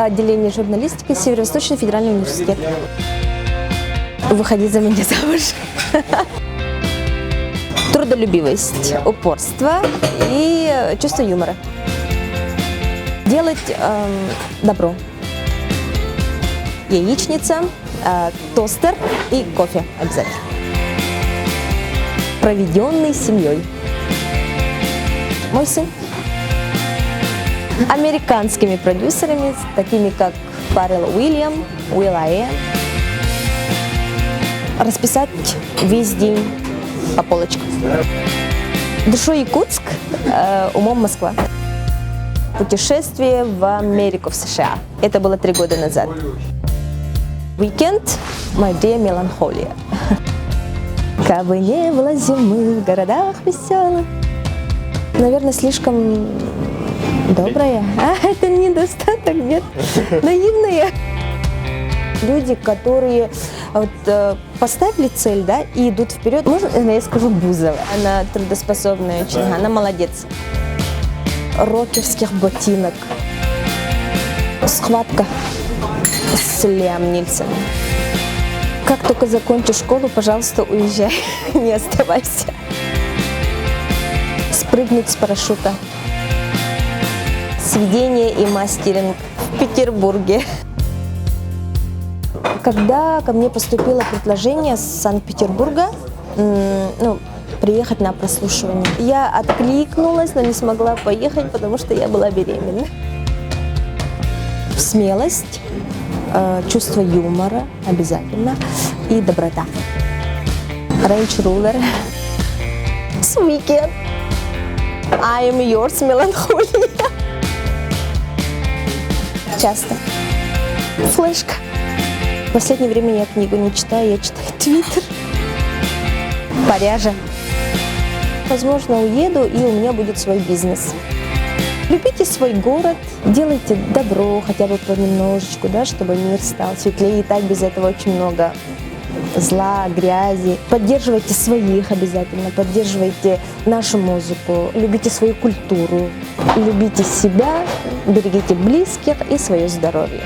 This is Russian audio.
отделение журналистики, Северо-Восточный федеральный университет. Выходить за меня замуж. Трудолюбивость, упорство и чувство юмора. Делать добро. Яичница, тостер и кофе обязательно. Проведенный с семьей. Мой сын. Американскими продюсерами, такими как Фаррелл Уильям, will.i.am. Расписать весь день по полочкам. Душой Якутск, умом Москва. Путешествие в Америку, в США. Это было 3 года назад. Уикенд, my dear меланхолия. Кабы не было зимы в городах веселых. Наверное, слишком добрая. Это недостаток, нет. Наивная. Люди, которые поставили цель, да, и идут вперед. Можно, я скажу, Бузова. Она трудоспособная очень, она молодец. Рокерских ботинок. Схватка с Лиам Нильсоном. Как только закончишь школу, пожалуйста, уезжай, не оставайся. Спрыгнуть с парашюта. Сведение и мастеринг в Петербурге. Когда ко мне поступило предложение с Санкт-Петербурга, приехать на прослушивание, я откликнулась, но не смогла поехать, потому что я была беременна. Смелость, чувство юмора обязательно и доброта. Range Rover. С Weekend. I am yours, меланхолия. Часто. Флешка. В последнее время я книгу не читаю, я читаю Твиттер. Паряжа. Возможно, уеду, и у меня будет свой бизнес. Любите свой город, делайте добро хотя бы понемножечку, да, чтобы мир стал светлее. И так без этого очень много зла, грязи. Поддерживайте своих обязательно, поддерживайте нашу музыку, любите свою культуру, любите себя, берегите близких и свое здоровье.